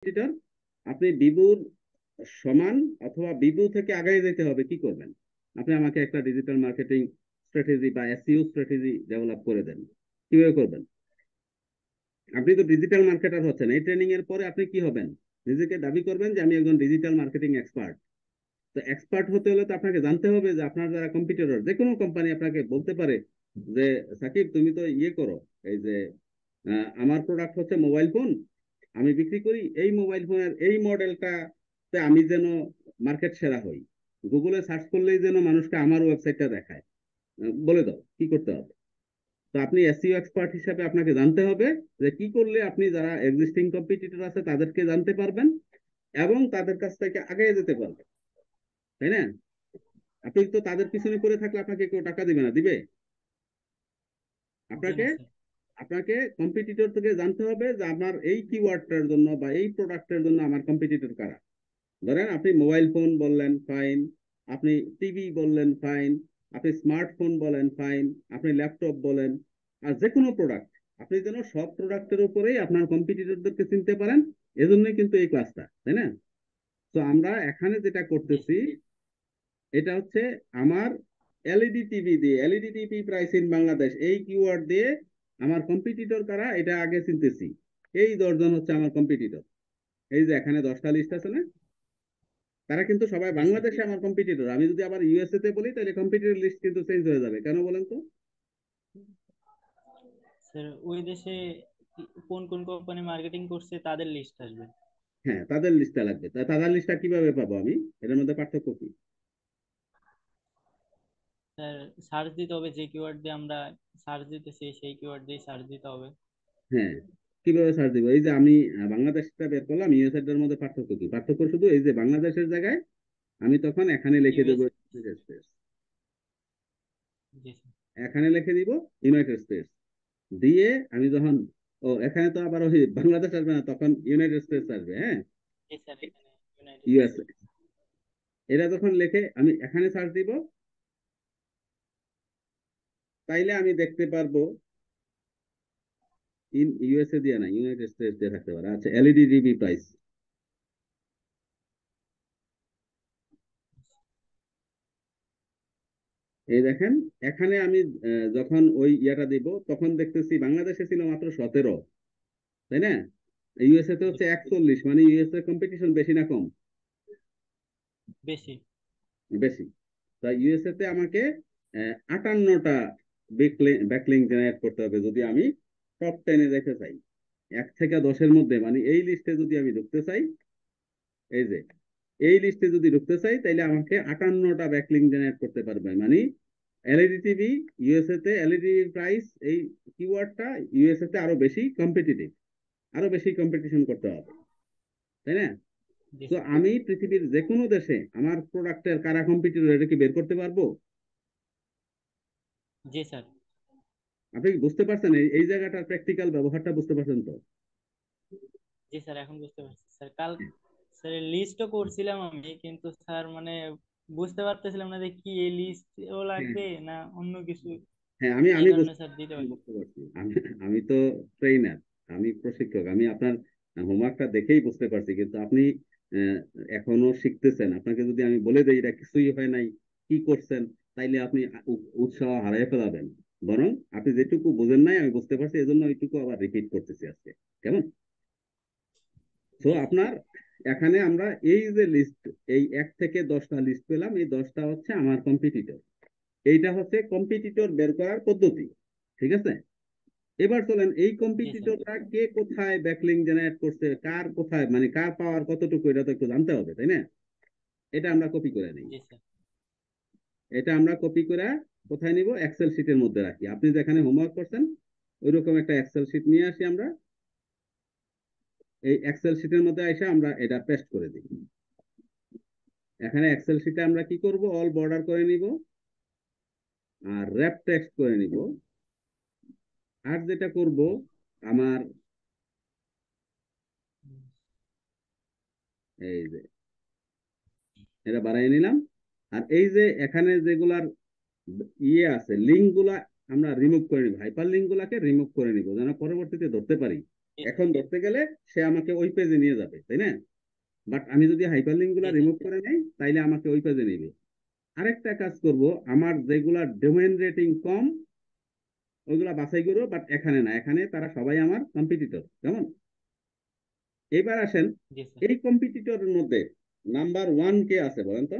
Competitor, আপনি বিবুর সমান অথবা বিবু থেকে আগায় যেতে হবে, কি করবেন? আপনি আমাকে একটা ডিজিটাল মার্কেটিং স্ট্র্যাটেজি বা এসইও স্ট্র্যাটেজি ডেভেলপ করে দেন। কিভাবে করবেন? আপনি তো ডিজিটাল মার্কেটার হচ্ছেন, এই ট্রেনিং এর পরে আপনি কি হবেন? নিজেকে দাবি করবেন যে আমি একজন ডিজিটাল মার্কেটিং এক্সপার্ট। তো এক্সপার্ট হতে হলে তো আপনাকে জানতে হবে যে আপনার যারা কম্পিটিটর, যে কোনো কোম্পানি আপনাকে বলতে পারে যে সাকিব তুমি তো ইয়ে করো, এই যে আমার প্রোডাক্ট হচ্ছে মোবাইল ফোন, আমি বিক্রি করি এই মোবাইল ফোনের এই মডেলটাতে আমি যেন মার্কেট সেরা হই, গুগলে সার্চ করলেই যেন মানুষকে আমার ওয়েবসাইটটা দেখায়। বলে দাও কি করতে হবে। তো আপনি এসইও এক্সপার্ট হিসাবে আপনাকে জানতে হবে যে কি করলে আপনি যারা এক্সিস্টিং কম্পিটিটর আছে তাদেরকে জানতে পারবেন এবং তাদের কাছ থেকে আগে যেতে পারবেন, তাই না? আপনি তো তাদের পিছনে পড়ে থাকলে আপনাকে কেউ টাকা দিবে না, দিবে? জি আপনাকে না স্যার। আপনাকে কম্পিটিটর থেকে জানতে হবে যে আমার এই কিওয়ার্ডটার জন্য বা এই প্রোডাক্টের জন্য আমার কম্পিটিটর কারা। ধরেন আপনি মোবাইল ফোন বললেন, ফাইন। আপনি টিভি বললেন, ফাইন। আপনি স্মার্টফোন বলেন, ফাইন। আপনি ল্যাপটপ বলেন, আর যে কোনো প্রোডাক্ট, আপনি যেন সব প্রোডাক্টের উপরেই আপনার কম্পিটিটরদেরকে চিনতে পারেন। এজন্যই কিন্তু এই ক্লাসটা, তাই না? তো আমরা এখানে যেটা জি করতেছি, স্যার। এটা হচ্ছে আমার এলইডি টিভি দিয়ে, LED TV price in Bangladesh এই কিওয়ার্ড দিয়ে আমার কম্পিটিটর কারা এটা আগে চিনতেছি। এই 10 জন হচ্ছে আমার কম্পিটিটর। এই যে এখানে 10টা লিস্ট আছে না, তারা কিন্তু সবাই জি স্যার। বাংলাদেশে আমার কম্পিটিটর। আমি যদি আবার ইউএসএ তে বলি তাহলে কম্পিটিটর লিস্ট কিন্তু চেঞ্জ হয়ে যাবে। কেন বলেন তো? স্যার ওই দেশে কোন কোন কোম্পানি মার্কেটিং করছে তাদের লিস্ট আসবে। হ্যাঁ, তাদের লিস্টটা লাগবে। তাদের লিস্টটা কিভাবে পাবো আমি? এটার মধ্যে পার্থক্য কি? স্যার সার্চ দিতে হবে, যে কিওয়ার্ড দিয়ে আমরা সার্চ দিতেছি সেই কিওয়ার্ড দিয়ে সার্চ দিতে হবে। হ্যাঁ, কিভাবে সার্চ দিব? এই যে আমি বাংলাদেশটা বের করলাম, ইউএসএ এর মধ্যে পার্থক্য কি? পার্থক্য শুধু এই যে বাংলাদেশের জায়গায় আমি তখন এখানে লিখে ইউএস। দেবো ইউনাইটেড স্টেটস। জি স্যার। এখানে লিখে দিব ইউনাইটেড স্টেটস দিয়ে আমি যখন, ও এখানে তো আবার ওই বাংলাদেশ আসবে না, তখন ইউনাইটেড স্টেটস আসবে, হ্যাঁ, জি স্যার, এখানে ইউনাইটেড ইউএসএ। স্টেটস। এটা যখন লিখে আমি এখানে সার্চ দিব, তাইলে আমি দেখতে পারবো ইন ইউএসএ দিয়ে না, ইউনাইটেড স্টেটস দিয়ে থাকতে পারে। আচ্ছা, এলইডি টিভি প্রাইস, এই দেখেন। এখানে আমি যখন ওই ইয়াটা দিব তখন দেখতেছি বাংলাদেশে ছিল মাত্র 17, তাই না? ইউএসএ তে জি হচ্ছে স্যার। 41, মানে ইউএসএ কম্পিটিশন বেশি না কম? বেশি। বেশি। তাই ইউএসএ তে আমাকে 58টা ব্যাকলিং জেনারেট করতে হবে যদি আমি টপ 10-এ যেতে চাই। 1 থেকে 10-এর মধ্যে, মানে এই লিস্টে যদি আমি ঢুকতে চাই, এই যে এই লিস্টে যদি ঢুকতে চাই তাহলে আমাকে 58টা ব্যাকলিং জেনারেট করতে পারবে। মানে এলইডি টিভি ইউএসএ তে এলইডি প্রাইস এই কিওয়ার্ডটা ইউএসএ তে আরো বেশি কম্পিটিটিভ, আরো বেশি কম্পিটিশন করতে হবে, তাই না? জি তো স্যার। আমি পৃথিবীর যে কোনো দেশে আমার প্রোডাক্টের কারা কম্পিটিটর এটা কি বের করতে পারবো? জি স্যার। আপনি কি বুঝতে পারছেন? এই জায়গাটার প্র্যাকটিক্যাল ব্যবহারটা বুঝতে পারছেন তো? জি স্যার, এখন বুঝতে পারছি স্যার। কাল স্যার লিস্টও করছিলাম আমি, কিন্তু স্যার মানে বুঝতে পারতেছিলাম না যে কি এই লিস্টও হ্যাঁ, লাগবে না অন্য কিছু। হ্যাঁ, আমি এই আমি কারণে বুঝতে স্যার দিতে আমি পারি। বুঝতে পারছি। আমি তো ট্রেইনার, আমি প্রশিক্ষক, আমি আপনার হোমওয়ার্কটা দেখেই বুঝতে পারছি। কিন্তু আপনি আহ, এখনো শিখতেছেন। আপনাকে যদি আমি বলে দেই এটা কিছুই হয় নাই, কি করছেন, তাইলে আপনি উৎসাহ হারিয়ে ফেলাবেন। বরং আপনি যেটুকু বুঝেন নাই আমি বুঝতে পারছি, এজন্য ওইটুকু আবার রিপিট করতেছি আজকে, কেমন? তো জি স্যার। আপনার এখানে আমরা এই যে লিস্ট, এই 1 থেকে 10টা লিস্ট পেলাম, এই 10টা হচ্ছে আমার কম্পিটিটর। এইটা হচ্ছে কম্পিটিটর বের করার পদ্ধতি, ঠিক আছে? এবার চলেন এই জি স্যার। কম্পিটিটরটা কে কোথায় ব্যাকলিং জেনারেট করছে, কার কোথায়, মানে কার পাওয়ার কতটুকু, এটা তো একটু জানতে হবে, তাই না? এটা আমরা কপি করে নিই। জি স্যার। এটা আমরা কপি করে কোথায় নিব? এক্সেল শিটের মধ্যে রাখি। আপনি যেখানে হোমওয়ার্ক করছেন ওইরকম একটা এক্সেল শিট নিয়ে আসি আমরা। এই এক্সেল শিটের মধ্যে এসে আমরা এটা পেস্ট করে দিই। এখানে এক্সেল শিটে আমরা কি করব? অল বর্ডার করে নিব আর র্যাপ টেক্সট করে নিব। আর যেটা করব, আমার এই যে এটা বাড়াই নিলাম। আর এই যে এখানে যেগুলার ইয়ে আছে লিঙ্ক গুলা আমরা রিমুভ করে নিব, হাইপার লিঙ্ক গুলাকে রিমুভ করে নিব যেন পরবর্তীতে ধরতে পারি জি এখন ধরতে গেলে সে আমাকে ওই পেজে নিয়ে যাবে, তাই না? বাট আমি যদি হাইপারলিঙ্ক গুলা জি স্যার। রিমুভ করে নেই, তাইলে আমাকে ওই পেজে নেবে। আরেকটা কাজ করব, আমার যেগুলা ডোমেইন রেটিং কম ওইগুলা বাছাই করবো, বাট এখানে না, এখানে তারা সবাই আমার কম্পিটিটর, কেমন? এবার আসেন, জি স্যার। এই কম্পিটিটরের মধ্যে নাম্বার ওয়ান কে আছে বলেন তো?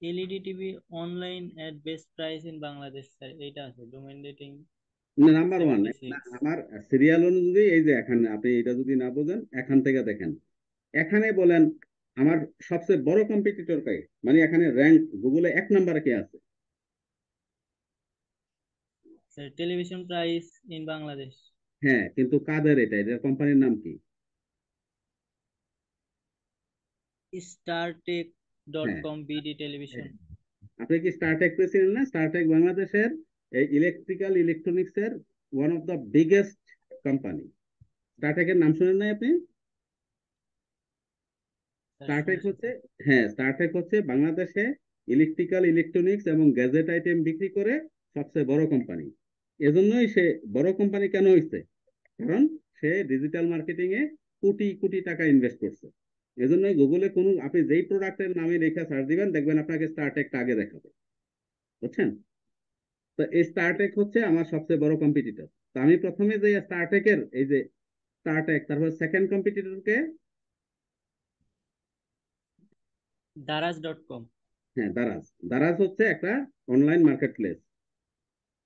LED TV online at best price in Bangladesh sir, এইটা আছে ডোমেইন রেটিং নাম্বার ওয়ান 76। আমার সিরিয়াল অনুযায়ী, এই যে এখানে আপনি এটা যদি না বোঝেন এখান থেকে দেখেন, এখানে বলেন আমার সবচেয়ে বড় কম্পিটিটর কে, মানে এখানে র্যাঙ্ক গুগলে এক নম্বরে কে আছে? Sir television price in Bangladesh. হ্যাঁ, কিন্তু কাদের এটা, এটার কোম্পানির নাম কি? স্টারটেক ডট হ্যাঁ, কম বিডি টেলিভিশন। আপনি কি স্টারটেক পেয়েছিলেন না? স্টারটেক বাংলাদেশের এই ইলেকট্রিক্যাল ইলেকট্রনিক্স এর one of the biggest company. স্টারটেকের নাম শুনেন নাই আপনি? স্যার স্টারটেক শুনছি হচ্ছে, স্যার। হ্যাঁ, স্টারটেক হচ্ছে বাংলাদেশে ইলেকট্রিক্যাল ইলেকট্রনিক্স এবং গ্যাজেট আইটেম বিক্রি করে সবচেয়ে বড় কোম্পানি। এজন্যই সে বড় কোম্পানি কেন হয়েছে? কারণ সে ডিজিটাল মার্কেটিং এ কোটি কোটি টাকা ইনভেস্ট করছে। এজন্যই গুগলে কোনো আপনি যেই প্রোডাক্টের নামে লেখা সার্চ দিবেন, দেখবেন আপনাকে স্টারটেকটা আগে দেখাবে, বুঝছেন? তো এই স্টারটেক হচ্ছে আমার সবচেয়ে বড় কম্পিটিটর। তো আমি প্রথমে যে স্টারটেকের এই যে স্টারটেক, তারপর সেকেন্ড কম্পিটিটরকে, দারাজ ডট কম। হ্যাঁ, দারাজ। দারাজ হচ্ছে একটা অনলাইন মার্কেট প্লেস,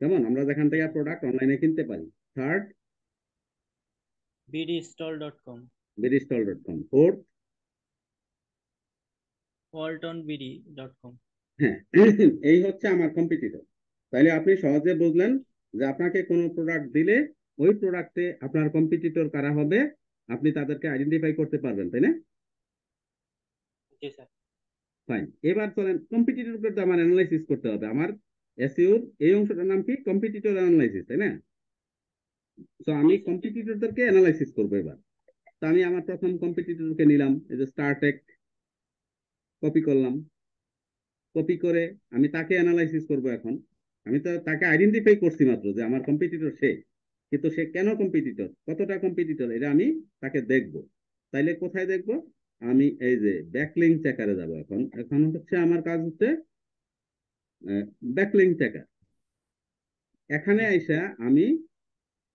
যেমন আমরা যেখান থেকে প্রোডাক্ট অনলাইনে কিনতে পারি। Third, BD stall dot com. বিডিস্টল.com। Fourth, Walton BD dot com. হ্যাঁ, এই হচ্ছে আমার কম্পিটিটর। তাইলে আপনি সহজে বুঝলেন যে আপনাকে কোনো প্রোডাক্ট দিলে ওই প্রোডাক্টে আপনার কম্পিটিটর কারা হবে, আপনি তাদেরকে আইডেন্টিফাই করতে পারবেন, তাই না? জি স্যার। ফাইন, এবার চলেন কম্পিটিটরকে তো আমার অ্যানালাইসিস করতে হবে। আমার এসইওর এই অংশটার নাম কি? কম্পিটিটর অ্যানালাইসিস, তাই না? তো আমি জি স্যার। কম্পিটিটরদেরকে অ্যানালাইসিস করবো এবার। তো আমি আমার প্রথম কম্পিটিটরকে নিলাম, এই যে স্টারটেক, কপি করলাম। কপি করে আমি তাকে অ্যানালাইসিস করব এখন। আমি তো তাকে আইডেন্টিফাই করছি মাত্র যে আমার কম্পিটিটর সে, কিন্তু সে কেন কম্পিটিটর, কতটা কম্পিটিটর, এটা আমি তাকে দেখব। তাইলে কোথায় দেখব? আমি এই যে ব্যাকলিং চেকারে যাব। এখন এখন হচ্ছে আমার কাজ হচ্ছে ব্যাকলিং চেকার। এখানে জি স্যার। আইসা আমি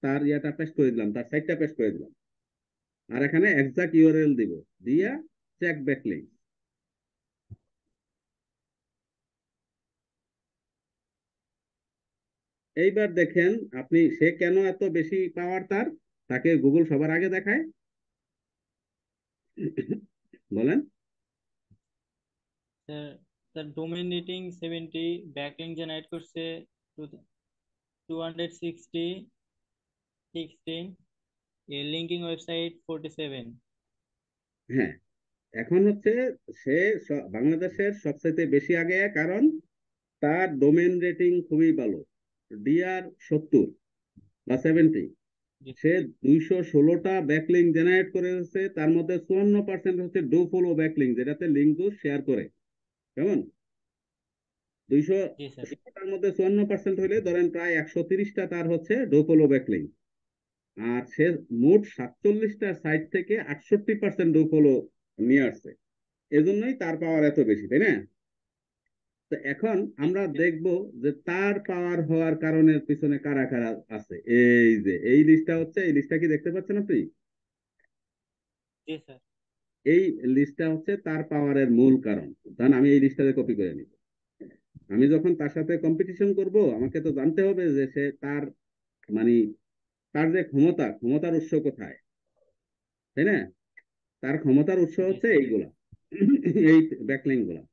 তার ইয়াটা পেস্ট করে দিলাম, তার সাইটটা পেস্ট করে দিলাম, আর এখানে এক্সাক্ট ইউআরএল দিব, দিয়া চেক ব্যাকলিং। এইবার দেখেন আপনি, সে কেন এত বেশি পাওয়ার তার, তাকে গুগল সবার আগে দেখায়, বলেন? Sir, sir domain rating 70, backlink generate করছে 260, 16, লিঙ্কিং ওয়েবসাইট 47। হ্যাঁ, এখন হচ্ছে সে বাংলাদেশের সবচেয়ে বেশি আগে, কারণ তার ডোমেন রেটিং খুবই ভালো, ডিআর 70 বা 70। জি সে 216টা ব্যাকলিং জেনারেট করেছে, তার মধ্যে 54% হচ্ছে ডো ফলো ব্যাকলিং, যেটাতে লিঙ্ক শেয়ার করে, কেমন? দুইশো জি স্যার। ষোলোটার মধ্যে 54% হইলে ধরেন প্রায় 130টা তার হচ্ছে ডো ফলো ব্যাকলিং। আর সে মোট 47টা সাইট থেকে 68% ডো ফলো নিয়ে আসছে। এজন্যই তার পাওয়ার এত বেশি, তাই না? তো এখন জি আমরা স্যার। দেখব যে তার পাওয়ার হওয়ার কারণের পিছনে কারা কারা আছে। এই যে এই লিস্টটা হচ্ছে, এই লিস্টটা কি দেখতে পাচ্ছেন আপনি? জি স্যার। এই লিস্টটা হচ্ছে তার পাওয়ারের মূল কারণ। কারণ আমি এই লিস্টটাকে কপি করে নিব। আমি যখন তার সাথে কম্পিটিশন করব, আমাকে তো জানতে হবে যে সে তার, মানে তার যে ক্ষমতা, ক্ষমতার উৎস কোথায়, তাই না? তার ক্ষমতার উৎস জি হচ্ছে স্যার। এইগুলা, এই ব্যাকলিং গুলা।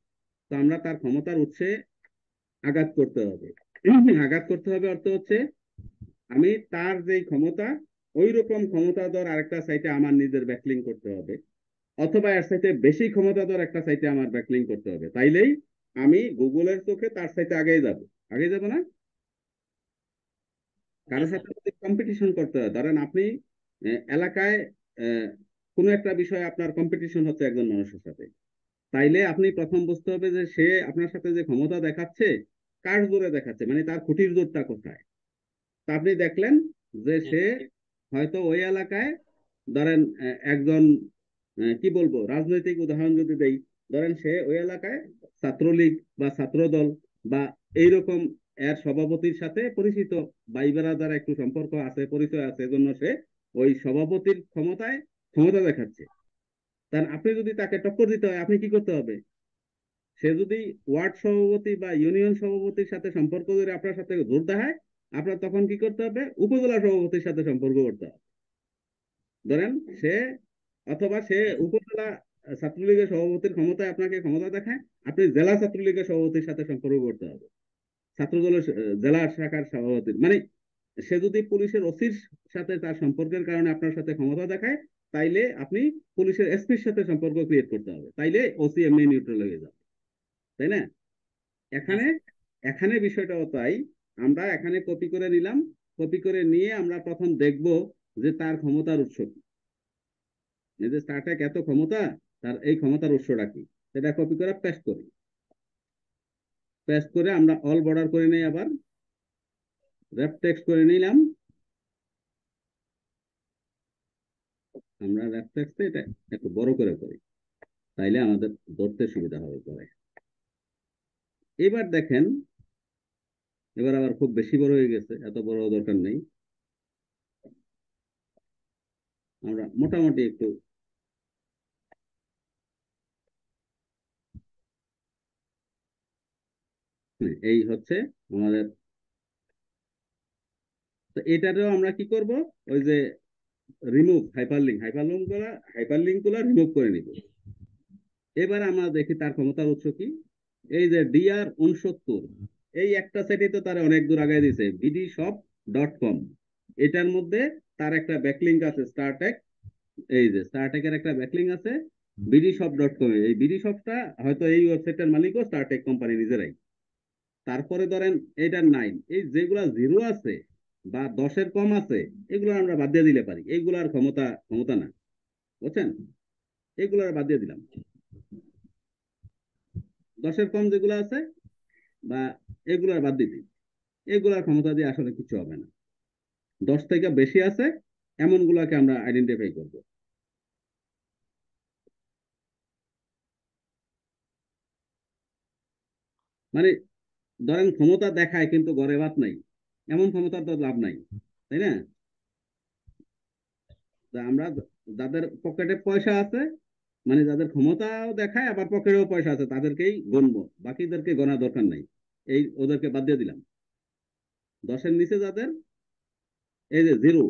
তো আমরা তার ক্ষমতার উৎসে আঘাত করতে হবে। আঘাত করতে হবে অর্থ হচ্ছে আমি তার যে ক্ষমতা, ওই রকম ক্ষমতাধর আরেকটা সাইটে আমার নিজের ব্যাকলিং করতে হবে, অথবা এর সাইটে বেশি ক্ষমতাধর একটা সাইটে আমার ব্যাকলিং করতে হবে। তাইলেই আমি গুগলের চোখে তার সাইটে আগেই যাব। আগে যাব না? জি কারোর স্যার। সাথে যদি কম্পিটিশন করতে হয়, ধরেন আপনি এলাকায় আহ, কোনো একটা বিষয়ে আপনার কম্পিটিশন হচ্ছে একজন মানুষের সাথে, তাইলে আপনি প্রথম বুঝতে হবে যে সে আপনার সাথে যে ক্ষমতা দেখাচ্ছে, কার জোরে দেখাচ্ছে, মানে তার খুঁটির জোরটা কোথায়। তা আপনি দেখলেন যে জি সে স্যার। হয়তো ওই এলাকায় ধরেন একজন কি বলবো রাজনৈতিক উদাহরণ যদি দেই, ধরেন সে ওই এলাকায় ছাত্রলীগ বা ছাত্রদল বা এইরকম এর সভাপতির সাথে পরিচিত, ভাই বেড়াদার একটু সম্পর্ক আছে, পরিচয় আছে, এজন্য সে ওই সভাপতির ক্ষমতা দেখাচ্ছে। তার আপনি যদি তাকে টক্কর দিতে হয়, আপনি কি করতে হবে? সে যদি ওয়ার্ড সভাপতি বা ইউনিয়ন সভাপতির সাথে সম্পর্ক করে আপনার সাথে জোর দেখায়, আপনার তখন কি করতে হবে? উপজেলা সভাপতির সাথে সম্পর্ক করতে হবে। ধরেন সে, অথবা সে জি উপজেলা ছাত্রলীগের সভাপতির ক্ষমতায় আপনাকে ক্ষমতা দেখায়, আপনি জেলা ছাত্রলীগের সভাপতির সাথে সম্পর্ক করতে হবে, ছাত্রদলের জেলা শাখার সভাপতির, মানে সে যদি পুলিশের ওসির সাথে তার সম্পর্কের কারণে আপনার সাথে ক্ষমতা দেখায়, তাইলে আপনি পুলিশের এসপির সাথে সম্পর্ক ক্রিয়েট করতে হবে, তাইলে ওসি এমনি নিউট্রাল হয়ে যাবে, তাই না? হ্যাঁ এখানে স্যার। এখানে বিষয়টাও তাই। আমরা এখানে কপি করে নিলাম, কপি করে নিয়ে আমরা প্রথম দেখব যে তার ক্ষমতার উৎস কি, এই যে স্টারটেক এত ক্ষমতা, তার এই ক্ষমতার উৎসটা কি, সেটা কপি করে পেস্ট করি। পেস্ট করে আমরা অল বর্ডার করে নিই, আবার র্যাপ টেক্সট করে নিলাম। আমরা র্যাপ টেক্সটে এটা একটু বড় করে করি, তাইলে আমাদের ধরতে সুবিধা হবে পরে। এবার দেখেন, এবার আবার খুব বেশি বড় হয়ে গেছে, এত বড় দরকার নেই, আমরা মোটামুটি একটু, এই হচ্ছে আমাদের। তো এটাতেও আমরা কি করব? ওই যে রিমুভ হাইপারলিঙ্ক গুলা রিমুভ করে নিব। এবার আমরা দেখি তার ক্ষমতার উৎস কি। এই যে DR69, এই একটা সাইটে তো তার অনেক দূর আগায় দিছে, bdshop.com। এটার মধ্যে তার একটা ব্যাকলিঙ্ক আছে স্টারটেক, এই যে স্টারটেকের একটা ব্যাকলিঙ্ক আছে bdshop.com এ। এই বিডি শপটা হয়তো এই ওয়েবসাইটের মালিকও স্টারটেক কোম্পানি নিজেরাই। তারপরে ধরেন এইটার 9, এই যেগুলা জিরো আছে বা 10-এর কম আছে, এগুলো আমরা বাদ দিয়ে দিলে পারি, এইগুলার ক্ষমতা ক্ষমতা না, বুঝছেন? এগুলার বাদ দিয়ে দিলাম। 10-এর কম যেগুলো আছে বা এগুলার বাদ দিতে, এগুলার ক্ষমতা দিয়ে আসলে কিছু হবে না। 10 থেকে বেশি আছে এমন গুলাকে আমরা আইডেন্টিফাই করব। মানে ধরেন ক্ষমতা দেখায় কিন্তু ঘরে ভাত নাই, এমন ক্ষমতার তো লাভ নাই, তাই না? তা আমরা যাদের পকেটে পয়সা আছে, মানে যাদের ক্ষমতাও দেখায় আবার পকেটেও পয়সা আছে, তাদেরকেই গণবো, বাকিদেরকে গণা দরকার নাই, এই ওদেরকে বাদ দিয়ে দিলাম। 10-এর নিচে যাদের, এই যে জিরো,